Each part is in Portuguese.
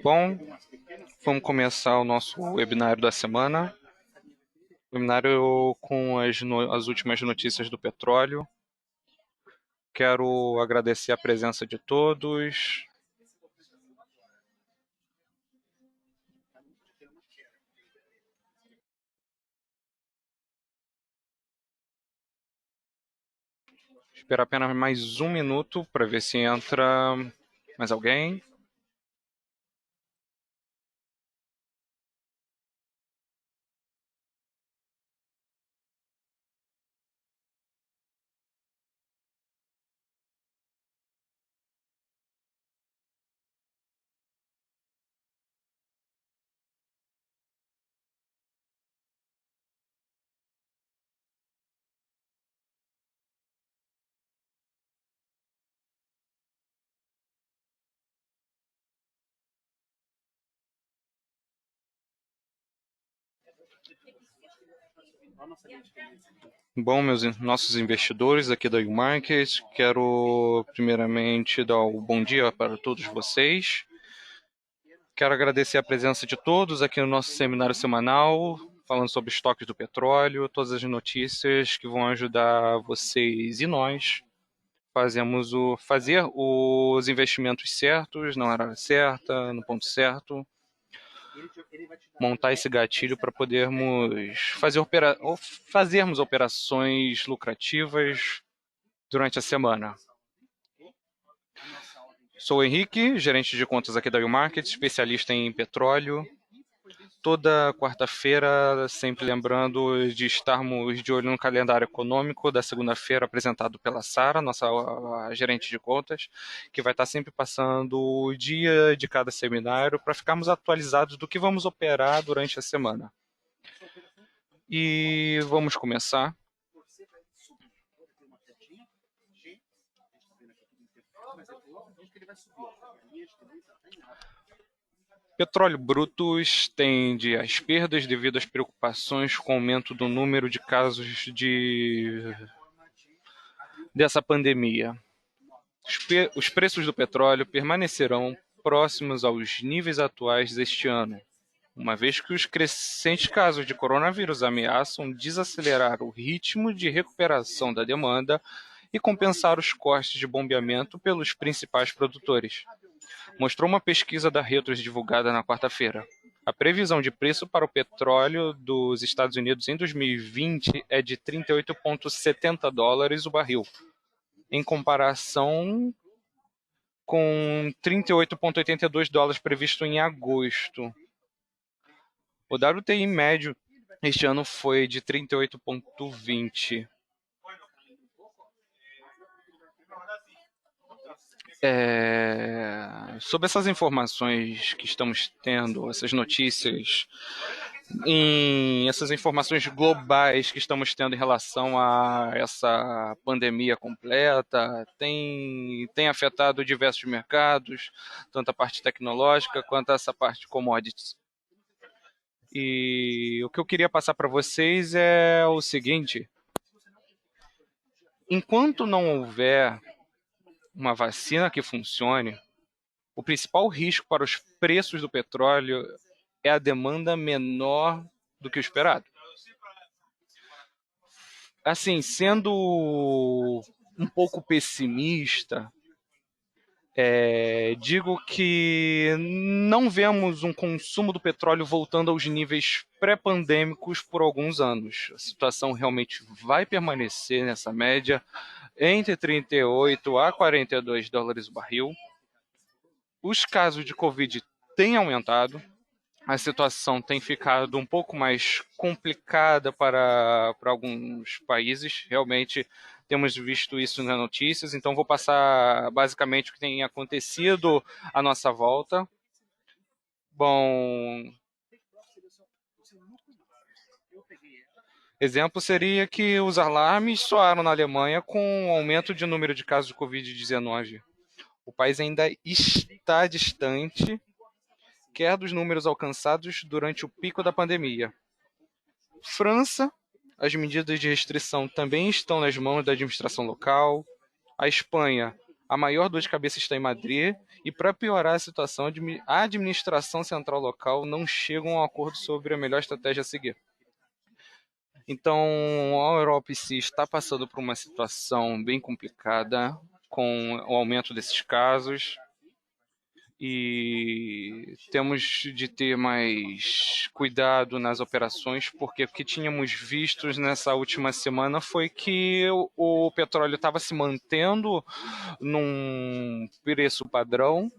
Bom, vamos começar o nosso webinário da semana. Webinário com as últimas notícias do petróleo. Quero agradecer a presença de todos. Esperar apenas mais um minuto para ver se entra mais alguém. Bom, nossos investidores aqui da YouMarket, quero primeiramente dar um bom dia para todos vocês. Quero agradecer a presença de todos aqui no nosso seminário semanal, falando sobre estoques do petróleo, todas as notícias que vão ajudar vocês e nós fazer os investimentos certos, na hora certa, no ponto certo, montar esse gatilho para podermos fazermos operações lucrativas durante a semana. Sou o Henrique, gerente de contas aqui da YouMarket, especialista em petróleo. Toda quarta-feira, sempre lembrando de estarmos de olho no calendário econômico da segunda-feira, apresentado pela Sara, nossa gerente de contas, que vai estar sempre passando o dia de cada seminário para ficarmos atualizados do que vamos operar durante a semana. E vamos começar. Petróleo bruto estende as perdas devido às preocupações com o aumento do número de casos dessa pandemia. Os preços do petróleo permanecerão próximos aos níveis atuais deste ano, uma vez que os crescentes casos de coronavírus ameaçam desacelerar o ritmo de recuperação da demanda e compensar os custos de bombeamento pelos principais produtores, mostrou uma pesquisa da Reuters divulgada na quarta-feira. A previsão de preço para o petróleo dos Estados Unidos em 2020 é de 38,70 dólares o barril, em comparação com 38,82 dólares previsto em agosto. O WTI médio este ano foi de 38,20. Sobre essas informações que estamos tendo, essas notícias, essas informações globais que estamos tendo em relação a essa pandemia completa, tem afetado diversos mercados, tanto a parte tecnológica quanto essa parte de commodities. E o que eu queria passar para vocês é o seguinte: enquanto não houver uma vacina que funcione, o principal risco para os preços do petróleo é a demanda menor do que o esperado. Assim, sendo um pouco pessimista, digo que não vemos um consumo do petróleo voltando aos níveis pré-pandêmicos por alguns anos. A situação realmente vai permanecer nessa média entre 38 a 42 dólares o barril. Os casos de Covid têm aumentado, a situação tem ficado um pouco mais complicada para alguns países. Realmente temos visto isso nas notícias, então vou passar basicamente o que tem acontecido à nossa volta. Bom, exemplo seria que os alarmes soaram na Alemanha com o aumento de número de casos de Covid-19. O país ainda está distante, quer dos números alcançados durante o pico da pandemia. França, as medidas de restrição também estão nas mãos da administração local. A Espanha A maior dor de cabeça está em Madrid e, para piorar a situação, a administração central local não chega a um acordo sobre a melhor estratégia a seguir. Então, a Europa em si está passando por uma situação bem complicada com o aumento desses casos e temos de ter mais cuidado nas operações, porque o que tínhamos visto nessa última semana foi que o petróleo estava se mantendo num preço padrão,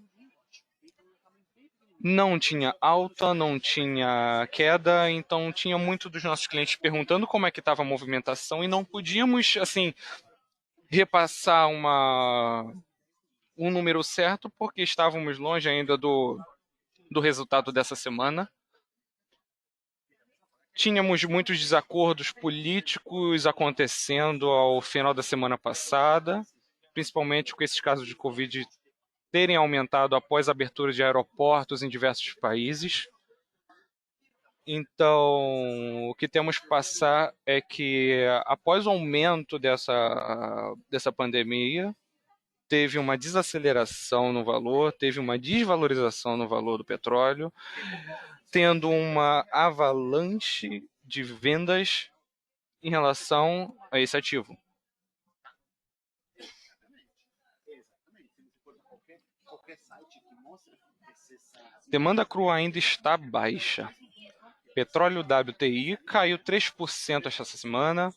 não tinha alta, não tinha queda, então tinha muito dos nossos clientes perguntando como é que estava a movimentação e não podíamos, assim, repassar um número certo porque estávamos longe ainda do resultado dessa semana. Tínhamos muitos desacordos políticos acontecendo ao final da semana passada, principalmente com esses casos de Covid terem aumentado após a abertura de aeroportos em diversos países. Então, o que temos que passar é que, após o aumento dessa pandemia, teve uma desaceleração no valor, teve uma desvalorização no valor do petróleo, tendo uma avalanche de vendas em relação a esse ativo. Demanda crua ainda está baixa. Petróleo WTI caiu 3% esta semana,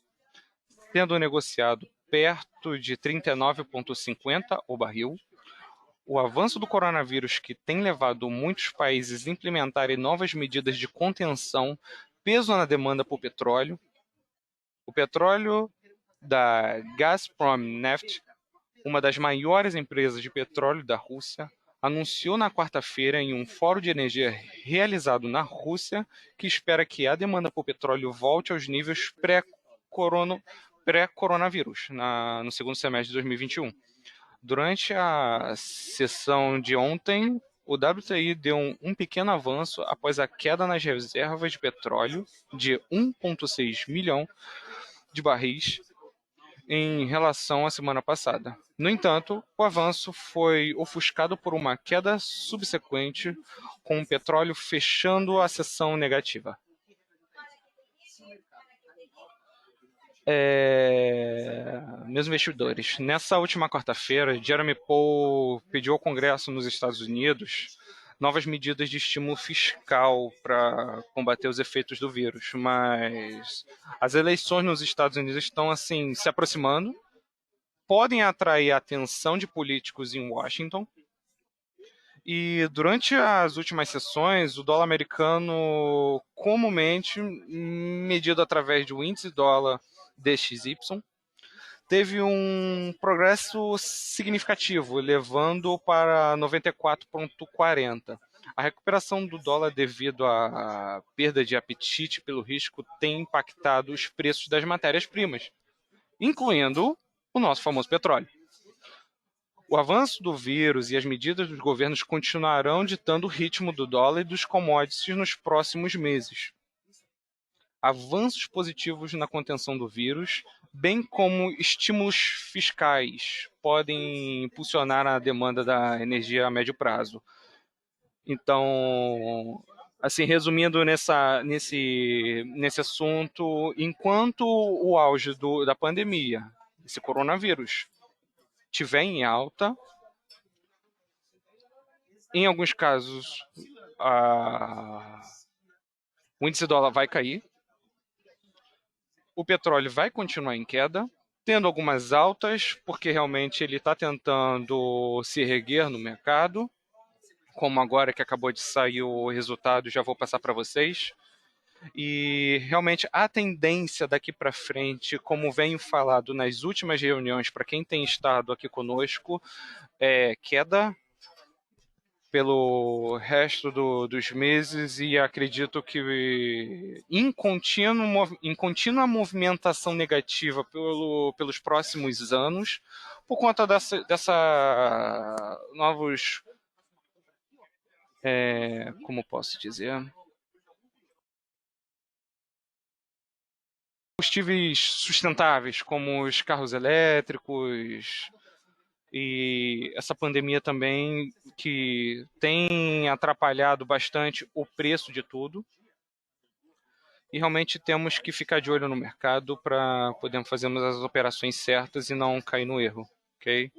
sendo negociado perto de 39,50 o barril. O avanço do coronavírus, que tem levado muitos países a implementarem novas medidas de contenção, peso na demanda por petróleo. O petróleo da Gazprom Neft, uma das maiores empresas de petróleo da Rússia, anunciou na quarta-feira em um fórum de energia realizado na Rússia que espera que a demanda por petróleo volte aos níveis pré-coronavírus no segundo semestre de 2021. Durante a sessão de ontem, o WTI deu um pequeno avanço após a queda nas reservas de petróleo de 1,6 milhão de barris em relação à semana passada. No entanto, o avanço foi ofuscado por uma queda subsequente, com o petróleo fechando a sessão negativa. Meus investidores, nessa última quarta-feira, Jeremy Powell pediu ao Congresso nos Estados Unidos novas medidas de estímulo fiscal para combater os efeitos do vírus, mas as eleições nos Estados Unidos estão assim se aproximando, podem atrair a atenção de políticos em Washington. E durante as últimas sessões, o dólar americano, comumente medido através do índice dólar DXY, teve um progresso significativo, levando para 94,40. A recuperação do dólar devido à perda de apetite pelo risco tem impactado os preços das matérias-primas, incluindo o nosso famoso petróleo. O avanço do vírus e as medidas dos governos continuarão ditando o ritmo do dólar e dos commodities nos próximos meses. Avanços positivos na contenção do vírus, bem como estímulos fiscais, podem impulsionar a demanda da energia a médio prazo. Então, assim, resumindo nesse assunto, enquanto o auge da pandemia, esse coronavírus, estiver em alta, em alguns casos, o índice dólar vai cair, o petróleo vai continuar em queda, tendo algumas altas, porque realmente ele está tentando se erguer no mercado, como agora que acabou de sair o resultado, já vou passar para vocês. E realmente a tendência daqui para frente, como venho falado nas últimas reuniões, para quem tem estado aqui conosco, é queda pelo resto dos meses e acredito que em contínua movimentação negativa pelos próximos anos, por conta dessa novos, como posso dizer, combustíveis sustentáveis, como os carros elétricos, E essa pandemia também que tem atrapalhado bastante o preço de tudo. E realmente temos que ficar de olho no mercado para podermos fazer as operações certas e não cair no erro, ok?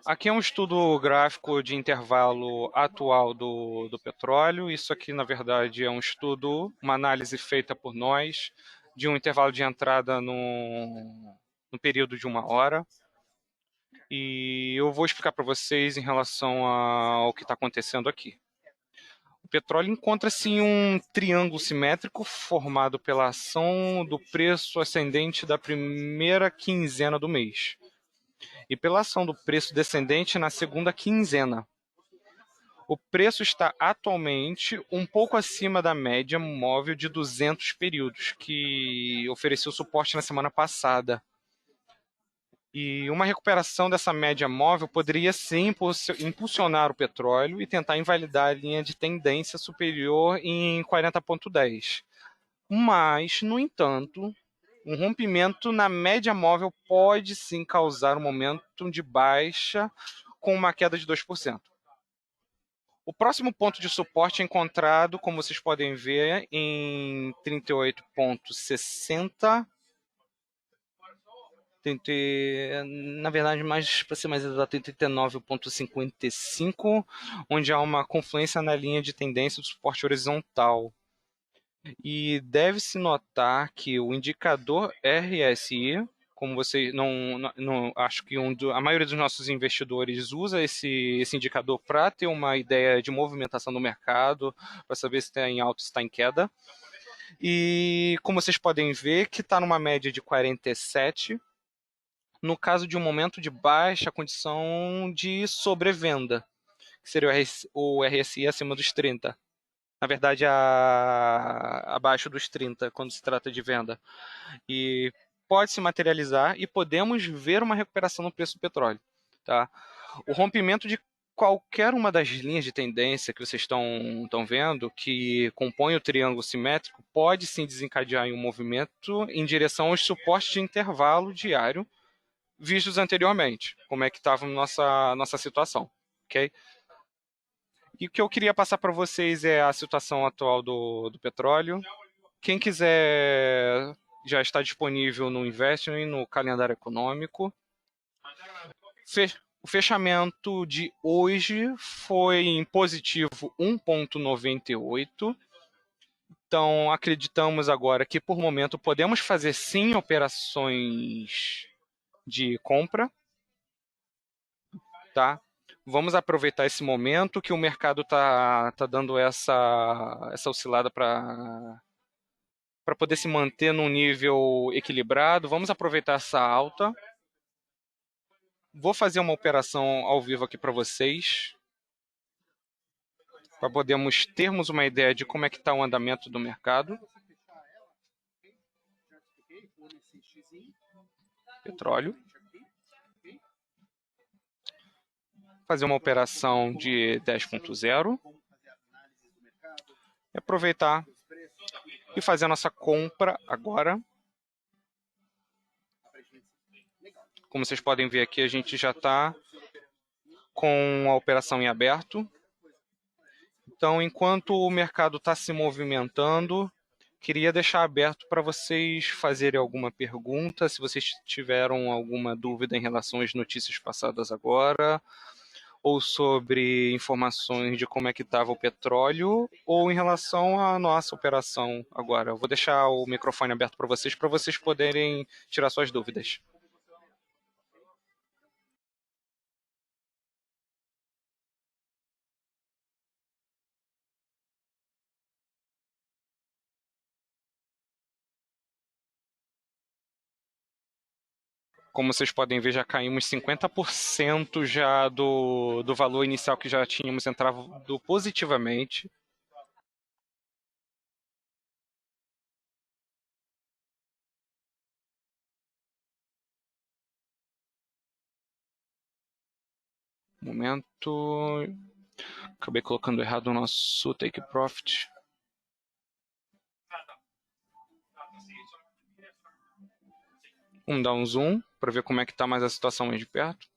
Aqui é um estudo gráfico de intervalo atual do petróleo. Isso aqui, na verdade, é um estudo, uma análise feita por nós, de um intervalo de entrada no período de 1 hora. E eu vou explicar para vocês em relação ao que está acontecendo aqui. O petróleo encontra-se em um triângulo simétrico formado pela ação do preço ascendente da primeira quinzena do mês e pela ação do preço descendente na segunda quinzena. O preço está atualmente um pouco acima da média móvel de 200 períodos, que ofereceu suporte na semana passada. E uma recuperação dessa média móvel poderia sim impulsionar o petróleo e tentar invalidar a linha de tendência superior em 40,10. Mas, no entanto, um rompimento na média móvel pode sim causar um momento de baixa com uma queda de 2%. O próximo ponto de suporte é encontrado, como vocês podem ver, em 38,60. Na verdade, mais para ser mais exato, em 39,55, onde há uma confluência na linha de tendência do suporte horizontal. E deve-se notar que o indicador RSI, como vocês não acho que a maioria dos nossos investidores usa esse indicador para ter uma ideia de movimentação do mercado, para saber se está em alta, se está em queda. E como vocês podem ver, que está numa média de 47. No caso de um momento de baixa, condição de sobrevenda, que seria o RSI acima dos 30. Na verdade, abaixo dos 30, quando se trata de venda. E pode se materializar e podemos ver uma recuperação no preço do petróleo. Tá? O rompimento de qualquer uma das linhas de tendência que vocês estão vendo, que compõe o triângulo simétrico, pode sim desencadear em um movimento em direção aos suportes de intervalo diário vistos anteriormente, como é que estava nossa situação, ok? E o que eu queria passar para vocês é a situação atual do petróleo. Quem quiser, já está disponível no Investment, no calendário econômico. O fechamento de hoje foi em positivo 1,98. Então, acreditamos agora que, por momento, podemos fazer sim operações de compra, tá? Vamos aproveitar esse momento que o mercado tá dando essa oscilada para poder se manter num nível equilibrado. Vamos aproveitar essa alta. Vou fazer uma operação ao vivo aqui para vocês, para podermos termos uma ideia de como é que está o andamento do mercado. Petróleo. Fazer uma operação de 10,0. E aproveitar e fazer a nossa compra agora. Como vocês podem ver aqui, a gente já está com a operação em aberto. Então, enquanto o mercado está se movimentando, queria deixar aberto para vocês fazerem alguma pergunta, se vocês tiveram alguma dúvida em relação às notícias passadas agora, ou sobre informações de como é que estava o petróleo, ou em relação à nossa operação agora. Eu vou deixar o microfone aberto para vocês poderem tirar suas dúvidas. Como vocês podem ver, já caímos 50% já do valor inicial que já tínhamos entrado positivamente. Momento. Acabei colocando errado o nosso take profit. Vamos dar um zoom para ver como é que está mais a situação mais de perto.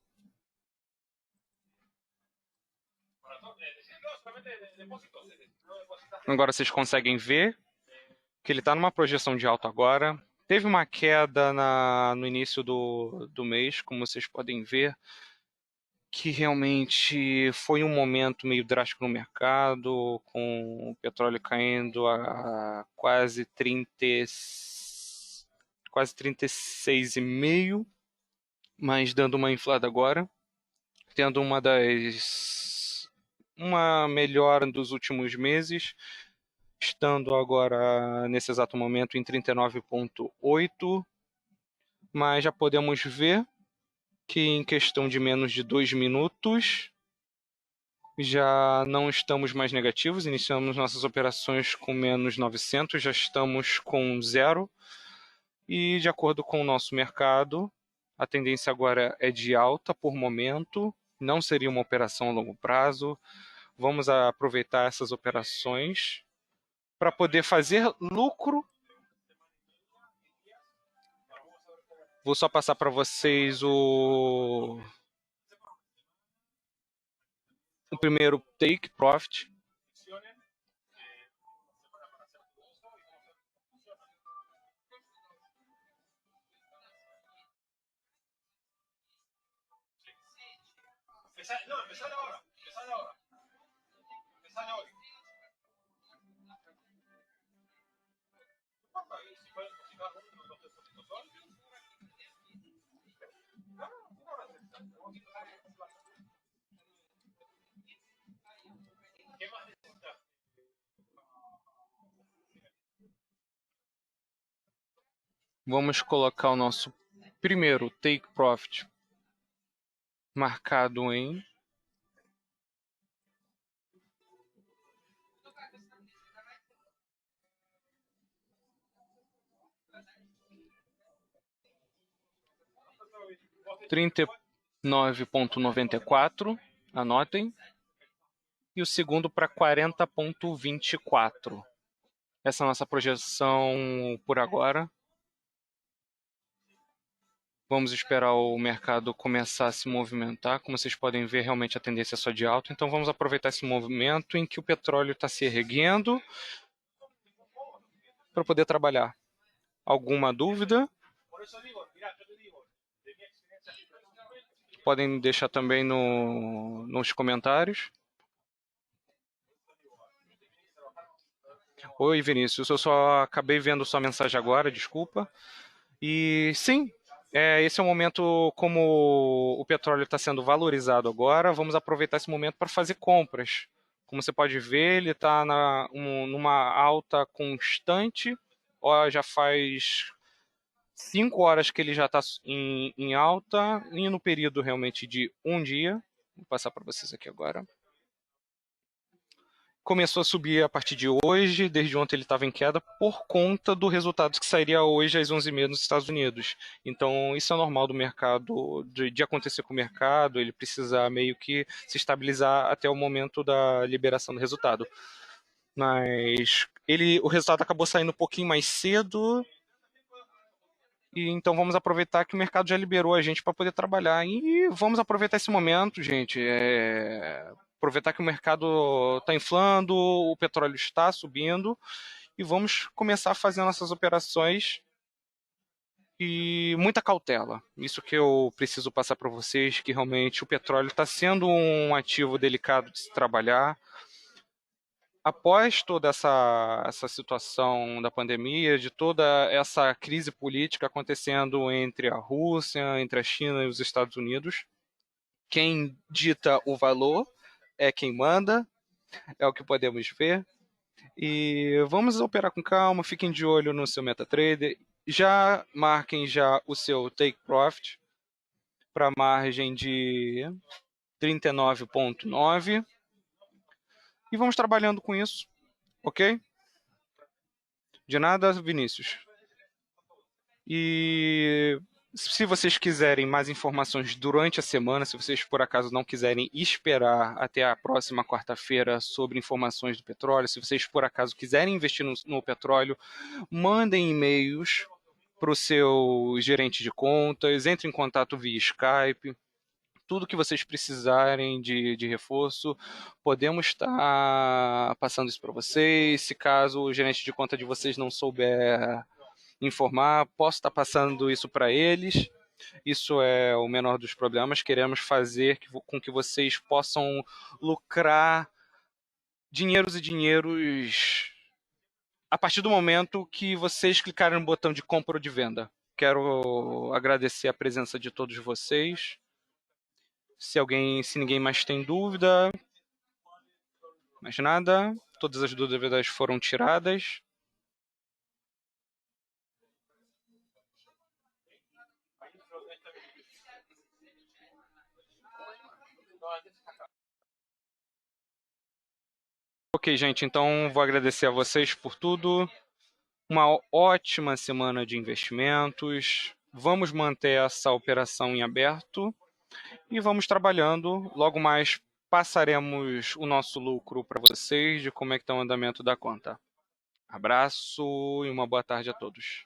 Agora vocês conseguem ver que ele está numa projeção de alta agora. Teve uma queda no início do mês, como vocês podem ver, que realmente foi um momento meio drástico no mercado, com o petróleo caindo a quase 36,5, mas dando uma inflada agora, tendo uma melhora dos últimos meses, estando agora nesse exato momento em 39,8, mas já podemos ver que em questão de menos de 2 minutos já não estamos mais negativos, iniciamos nossas operações com menos 900, já estamos com zero, e de acordo com o nosso mercado, a tendência agora é de alta por momento, não seria uma operação a longo prazo. Vamos aproveitar essas operações para poder fazer lucro. Vou só passar para vocês o primeiro take profit. Vamos colocar o nosso primeiro take profit marcado em 39,94, anotem, e o segundo para 40,24. Essa é a nossa projeção por agora. Vamos esperar o mercado começar a se movimentar. Como vocês podem ver, realmente a tendência é só de alta. Então vamos aproveitar esse movimento em que o petróleo está se erguendo para poder trabalhar. Alguma dúvida? Podem deixar também nos comentários. Oi, Vinícius. Eu só acabei vendo sua mensagem agora, desculpa. E sim, esse é o momento, como o petróleo está sendo valorizado agora, vamos aproveitar esse momento para fazer compras. Como você pode ver, ele está numa alta constante. Ó, já faz 5 horas que ele já está em alta, e no período realmente de um dia. Vou passar para vocês aqui agora. Começou a subir a partir de hoje, desde ontem ele estava em queda, por conta do resultado que sairia hoje às 11h30 nos Estados Unidos. Então, isso é normal do mercado, de acontecer com o mercado, ele precisa meio que se estabilizar até o momento da liberação do resultado. Mas o resultado acabou saindo um pouquinho mais cedo, e então vamos aproveitar que o mercado já liberou a gente para poder trabalhar. E vamos aproveitar esse momento, gente. Aproveitar que o mercado está inflando, o petróleo está subindo, e vamos começar a fazer nossas operações e muita cautela. Isso que eu preciso passar para vocês, que realmente o petróleo está sendo um ativo delicado de se trabalhar. Após toda essa situação da pandemia, de toda essa crise política acontecendo entre a Rússia, entre a China e os Estados Unidos, quem dita o valor é quem manda, é o que podemos ver. E vamos operar com calma, fiquem de olho no seu MetaTrader. Já marquem já o seu Take Profit para a margem de 39,9. E vamos trabalhando com isso, ok? De nada, Vinícius. E se vocês quiserem mais informações durante a semana, se vocês por acaso não quiserem esperar até a próxima quarta-feira sobre informações do petróleo, se vocês por acaso quiserem investir no petróleo, mandem e-mails para o seu gerente de contas, entre em contato via Skype. Tudo que vocês precisarem de reforço, podemos estar passando isso para vocês. Se caso o gerente de conta de vocês não souber informar, posso estar passando isso para eles. Isso é o menor dos problemas. Queremos fazer com que vocês possam lucrar dinheiros e dinheiros a partir do momento que vocês clicarem no botão de compra ou de venda. Quero agradecer a presença de todos vocês. Se ninguém mais tem dúvida, mais nada, todas as dúvidas foram tiradas. Ok, gente, então vou agradecer a vocês por tudo. Uma ótima semana de investimentos. Vamos manter essa operação em aberto e vamos trabalhando. Logo mais passaremos o nosso lucro para vocês de como é que está o andamento da conta. Abraço e uma boa tarde a todos.